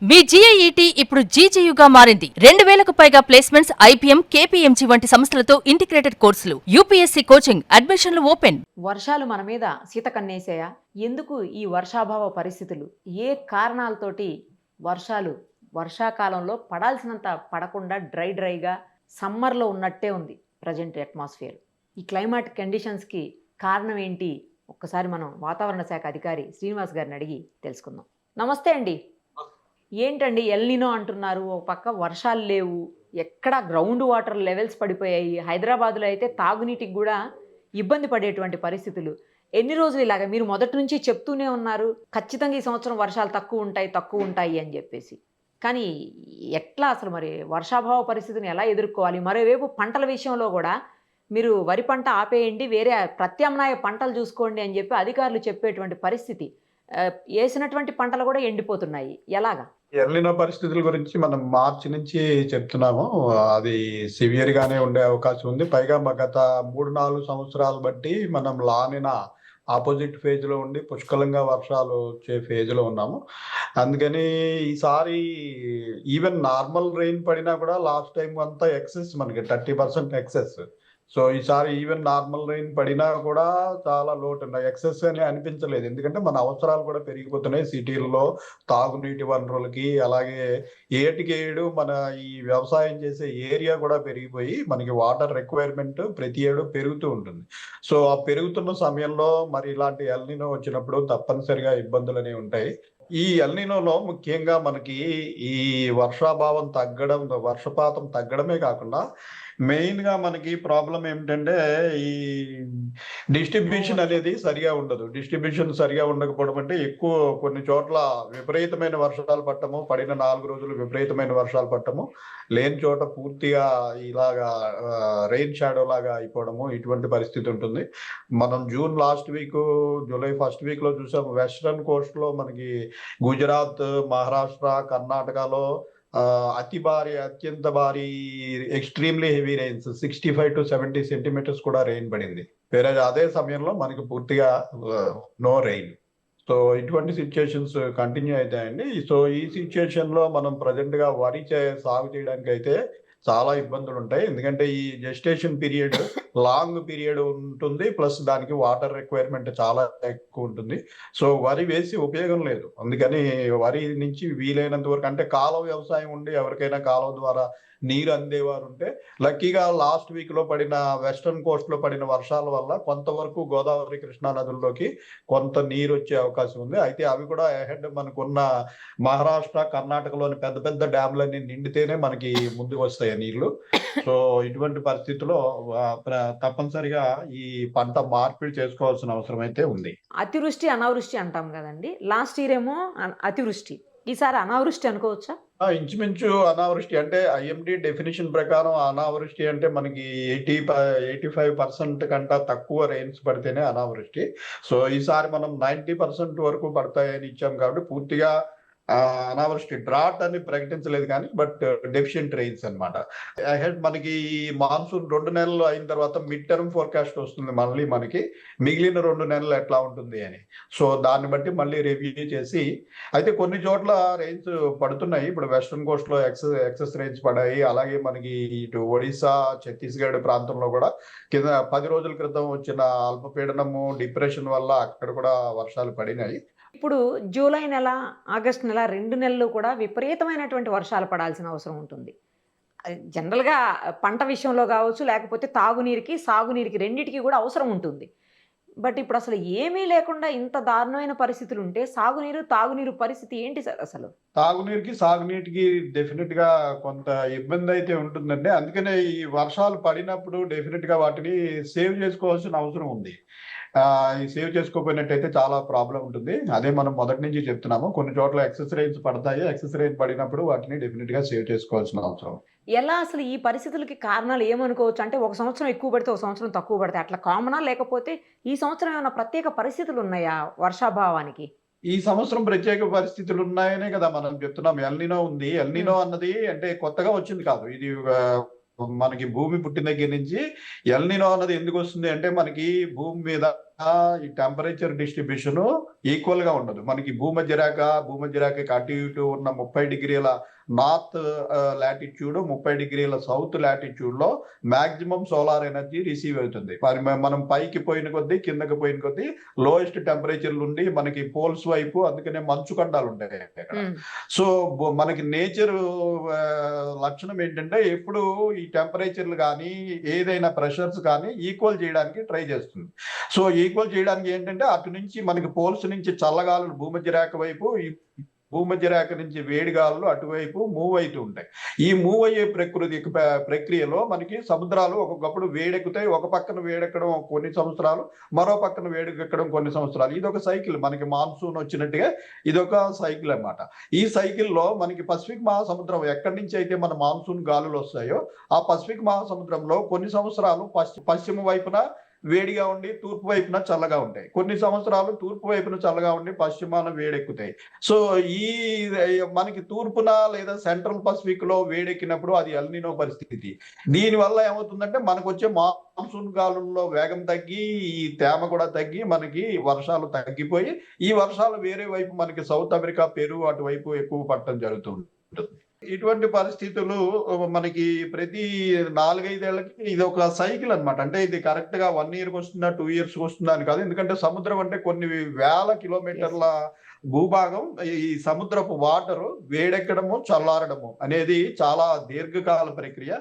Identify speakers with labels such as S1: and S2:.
S1: మీ జీఐఈటీ ఇప్పుడు జీజేయుగా మారింది. 2000కు పైగా ప్లేస్మెంట్స్, ఐపీఎం, కేపీఎంజీ వంటి సంస్థలతో ఇంటిగ్రేటెడ్ కోర్సులు, యూపీఎస్సీ కోచింగ్, అడ్మిషన్లు ఓపెన్.
S2: వర్షాలు మన మీద సీత కన్నేసాయా? ఎందుకు ఈ వర్షాభావ పరిస్థితులు? ఏ కారణాలతోటి వర్షాలు వర్షాకాలంలో పడాల్సినంత పడకుండా డ్రైగా సమ్మర్లో ఉన్నట్టే ఉంది ప్రజెంట్ అట్మాస్ఫియర్. ఈ క్లైమాట్ కండిషన్స్కి కారణం ఏంటి? ఒక్కసారి మనం వాతావరణ శాఖ అధికారి శ్రీనివాస్ గారిని అడిగి తెలుసుకుందాం. నమస్తే అండి. ఏంటండి ఎల్నినో అంటున్నారు, ఒక పక్క వర్షాలు లేవు, ఎక్కడ గ్రౌండ్ వాటర్ లెవెల్స్ పడిపోయాయి. హైదరాబాద్లో అయితే తాగునీటికి కూడా ఇబ్బంది పడేటువంటి పరిస్థితులు. ఎన్ని రోజులు ఇలాగ? మీరు మొదటి నుంచి చెప్తూనే ఉన్నారు ఖచ్చితంగా ఈ సంవత్సరం వర్షాలు తక్కువ ఉంటాయి అని చెప్పేసి. కానీ ఎట్లా అసలు మరి వర్షాభావ పరిస్థితిని ఎలా ఎదుర్కోవాలి? మరోవైపు పంటల విషయంలో కూడా మీరు వరి పంట ఆపేయండి, వేరే ప్రత్యామ్నాయ పంటలు చూసుకోండి అని చెప్పి అధికారులు చెప్పేటువంటి పరిస్థితి. వేసినటువంటి పంటలు కూడా ఎండిపోతున్నాయి. ఎలాగా?
S3: ఎల్నినో పరిస్థితుల గురించి మనం మార్చి నుంచి చెప్తున్నాము. అది సివియర్ గానే ఉండే అవకాశం ఉంది. పైగా గత 3-4 సంవత్సరాలు బట్టి మనం లానిన ఆపోజిట్ ఫేజ్ లో ఉండి పుష్కలంగా వర్షాలు వచ్చే ఫేజ్ లో ఉన్నాము. అందుకని ఈసారి ఈవెన్ నార్మల్ రెయిన్ పడినా కూడా లాస్ట్ టైం అంతా ఎక్సెస్, మనకి 30% ఎక్సెస్. సో ఈసారి ఈవెన్ నార్మల్ రెయిన్ పడినా కూడా చాలా లోటు ఉన్నాయి. ఎక్సెస్ అని అనిపించలేదు, ఎందుకంటే మన అవసరాలు కూడా పెరిగిపోతున్నాయి సిటీల్లో తాగునీటి వనరులకి. అలాగే ఏటికేడు మన ఈ వ్యవసాయం చేసే ఏరియా కూడా పెరిగిపోయి మనకి వాటర్ రిక్వైర్మెంట్ ప్రతి ఏడు పెరుగుతూ ఉంటుంది. సో ఆ పెరుగుతున్న సమయంలో మరి ఇలాంటి ఎల్నినో వచ్చినప్పుడు తప్పనిసరిగా ఇబ్బందులు అనేవి ఉంటాయి. ఈ ఎల్నినోలో ముఖ్యంగా మనకి ఈ వర్షాభావం తగ్గడం, వర్షపాతం తగ్గడమే కాకుండా మెయిన్ గా మనకి ప్రాబ్లం ఏమిటంటే ఈ డిస్ట్రిబ్యూషన్ అనేది సరిగా ఉండదు. డిస్ట్రిబ్యూషన్ సరిగా ఉండకపోవడం అంటే ఎక్కువ కొన్ని చోట్ల విపరీతమైన వర్షాలు పట్టము, పడిన 4 రోజులు విపరీతమైన వర్షాలు పట్టము, లేని చోట పూర్తిగా ఇలాగా రెయిన్ షాడో లాగా అయిపోవడము, ఇటువంటి పరిస్థితి ఉంటుంది. మనం June last week, July first week లో చూసాము. వెస్ట్రన్ కోస్ట్ లో మనకి గుజరాత్, మహారాష్ట్ర, కర్ణాటకలో అత్యంత భారీ extremely heavy rains 65 to 70 centimetres కూడా రెయిన్ పడింది. వేరే అదే సమయంలో మనకి పూర్తిగా నో రెయిన్. సో ఇటువంటి సిచ్యుయేషన్స్ కంటిన్యూ అవుతాయండి. సో ఈ సిచ్యుయేషన్ లో మనం ప్రజెంట్ గా వరి సాగు చేయడానికి అయితే చాలా ఇబ్బందులు ఉంటాయి. ఎందుకంటే ఈ జెస్టేషన్ పీరియడ్ లాంగ్ పీరియడ్ ఉంటుంది, ప్లస్ దానికి వాటర్ రిక్వైర్మెంట్ చాలా ఎక్కువ ఉంటుంది. సో వరి వేసి ఉపయోగం లేదు. అందుకని వరి నుంచి వీలైనంత వరకు, అంటే కాలువ వ్యవసాయం ఉండి ఎవరికైనా కాలువ ద్వారా నీరు అందేవారు ఉంటే, లక్కీగా లాస్ట్ వీక్ లో పడిన వెస్ట్రన్ కోస్ట్ లో పడిన వర్షాల వల్ల కొంతవరకు గోదావరి, కృష్ణా నదుల్లోకి కొంత నీరు వచ్చే అవకాశం ఉంది. అయితే అవి కూడా అహెడ్ మనకున్న మహారాష్ట్ర, కర్ణాటకలోని పెద్ద పెద్ద డ్యామ్లన్నీ నిండితేనే మనకి ముందుకు వస్తాయి నీళ్లు. సో ఇటువంటి పరిస్థితుల్లో తప్పనిసరిగా ఈ పంట మార్పిడి చేసుకోవాల్సిన అవసరం అయితే ఉంది.
S2: అతివృష్టి అనావృష్టి అంటాం కదండి. లాస్ట్ ఇయర్ ఏమో అతివృష్టి, ఈసారి అనావృష్టి అనుకోవచ్చా?
S3: ఇంచుమించు అనావృష్టి. అంటే ఐఎండి డెఫినేషన్ ప్రకారం అనావృష్టి అంటే మనకి 85% కంటే తక్కువ రెయిన్స్ పడితేనే అనావృష్టి. సో ఈసారి మనం 90% వరకు పడతాయని ఇచ్చాం కాబట్టి పూర్తిగా అనావృష్టి, డ్రాట్ అని ప్రకటించలేదు కానీ బట్ డెఫిషియెంట్ రెయిన్స్ అనమాట. అహెడ్ మనకి మాన్సూన్ 2 నెలలు అయిన తర్వాత మిడ్ టర్మ్ ఫోర్కాస్ట్ వస్తుంది మళ్ళీ మనకి, మిగిలిన 2 నెలలు ఎట్లా ఉంటుంది అని. సో దాన్ని బట్టి మళ్ళీ రివ్యూ చేసి, అయితే కొన్ని చోట్ల రెయిన్స్ పడుతున్నాయి. ఇప్పుడు వెస్ట్రన్ కోస్ట్ లో ఎక్సెస్ రెయిన్స్ పడాయి. అలాగే మనకి ఇటు ఒడిశా, ఛత్తీస్గఢ్ ప్రాంతంలో కూడా కింద 10 రోజుల క్రితం వచ్చిన అల్పపీడనము, డిప్రెషన్ వల్ల అక్కడ కూడా వర్షాలు పడినాయి.
S2: ఇప్పుడు జూలై నెల, ఆగస్టు నెల 2 నెలలు కూడా విపరీతమైనటువంటి వర్షాలు పడాల్సిన అవసరం ఉంటుంది. జనరల్గా పంట విషయంలో కావచ్చు, లేకపోతే తాగునీరుకి, సాగునీరుకి, రెండింటికి కూడా అవసరం ఉంటుంది. బట్ ఇప్పుడు అసలు ఏమీ లేకుండా ఇంత దారుణమైన పరిస్థితులు ఉంటే తాగునీరు పరిస్థితి ఏంటి సార్ అసలు?
S3: తాగునీరుకి, సాగునీటికి డెఫినెట్ గా కొంత ఇబ్బంది అయితే ఉంటుందండి. అందుకనే ఈ వర్షాలు పడినప్పుడు డెఫినెట్ గా వాటిని సేవ్ చేసుకోవాల్సిన అవసరం ఉంది. ఈ సేవ్ చేసుకోకపోయినట్టయితే చాలా ప్రాబ్లం ఉంటుంది. అదే మనం మొదటి నుంచి చెప్తున్నాము. కొన్ని చోట్ల ఎక్సెస్ రెయిన్స్ పడతాయి. ఎక్సెస్ రెయిన్ పడినప్పుడు వాటిని డెఫినెట్ గా సేవ్ చేసుకోవాల్సిన అవసరం.
S2: ఎలా అసలు ఈ పరిస్థితులకి కారణాలు ఏమనుకోవచ్చు? అంటే ఒక సంవత్సరం ఎక్కువ పడితే, ఒక సంవత్సరం తక్కువ పడితే అట్లా కామనా, లేకపోతే ఈ సంవత్సరం ఏమైనా ప్రత్యేక పరిస్థితులు ఉన్నాయా వర్షాభావానికి?
S3: ఈ సంవత్సరం ప్రత్యేక పరిస్థితులు ఉన్నాయనే కదా మనం చెప్తున్నాం. ఎల్నినో ఉంది. ఎల్నినో అన్నది అంటే కొత్తగా వచ్చింది కాదు. ఇది మనకి భూమి పుట్టిన దగ్గర నుంచి ఎల్నినో అన్నది ఎందుకు వస్తుంది అంటే, మనకి భూమి మీద ఈ టెంపరేచర్ డిస్ట్రిబ్యూషన్ ఈక్వల్ గా ఉండదు. మనకి భూమధ్యరేఖకి అటు ఇటు ఉన్న 30 డిగ్రీల నార్త్ లాటిట్యూడ్, 30 డిగ్రీల సౌత్ లాటిట్యూడ్ లో మాక్సిమం సోలార్ ఎనర్జీ రిసీవ్ అవుతుంది. మనం పైకి పోయిన కొద్దీ కిందకి పోయిన కొద్దీ లోయెస్ట్ టెంపరేచర్ నుండి మనకి పోల్స్ వైపు, అందుకనే మంచు ఖండాలు ఉంటాయి అక్కడ. సో మనకి నేచర్ లక్షణం ఏంటంటే ఎప్పుడు ఈ టెంపరేచర్లు కానీ ఏదైనా ప్రెషర్స్ కానీ ఈక్వల్ చేయడానికి ట్రై చేస్తుంది. సో ఈక్వల్ చేయడానికి ఏంటంటే అటు నుంచి మనకి పోల్స్ నుంచి చల్లగాలులు భూమధ్యరేఖ వైపు, ఈ భూమధ్యరేఖ నుంచి వేడిగాలులు అటువైపు మూవ్ అవుతూ ఉంటాయి. ఈ మూవ్ అయ్యే ప్రక్రియలో మనకి సముద్రాలు ఒక్కొక్కప్పుడు వేడెక్కుతాయి. ఒక పక్కన వేడెక్కడం కొన్ని సంవత్సరాలు, మరో పక్కన వేడెక్కడం కొన్ని సంవత్సరాలు. ఇది ఒక సైకిల్. మనకి మాన్సూన్ వచ్చినట్టుగా ఇదొక సైకిల్ అన్నమాట. ఈ సైకిల్లో మనకి పసిఫిక్ మహాసముద్రం ఎక్కడి నుంచి అయితే మన మాన్సూన్ గాలులు వస్తాయో ఆ పసిఫిక్ మహాసముద్రంలో కొన్ని సంవత్సరాలు పశ్చిమ వైపున వేడిగా ఉండి తూర్పు వైపున చల్లగా ఉంటాయి. కొన్ని సంవత్సరాలు తూర్పు వైపున చల్లగా ఉండి పశ్చిమాన వేడెక్కుతాయి. సో ఈ మనకి తూర్పున లేదా సెంట్రల్ పసిఫిక్ లో వేడెక్కినప్పుడు అది ఎల్నినో పరిస్థితి. దీనివల్ల ఏమవుతుందంటే మనకు వచ్చే మాన్సూన్ గాలుల్లో వేగం తగ్గి, ఈ తేమ కూడా తగ్గి, మనకి వర్షాలు తగ్గిపోయి ఈ వర్షాలు వేరే వైపు మనకి సౌత్ అమెరికా, పెరు అటువైపు ఎక్కువ పడటం జరుగుతుంది. ఇటువంటి పరిస్థితులు మనకి ప్రతి 4-5 ఏళ్ళకి ఇది ఒక సైకిల్ అన్నమాట. అంటే ఇది కరెక్ట్ గా 1 ఇయర్కి వస్తుందా 2 ఇయర్స్ వస్తుందా అని కాదు. ఎందుకంటే సముద్రం అంటే కొన్ని వేల కిలోమీటర్ల భూభాగం. ఈ సముద్రపు వాటర్ వేడెక్కడము చల్లారడము అనేది చాలా దీర్ఘకాల ప్రక్రియ.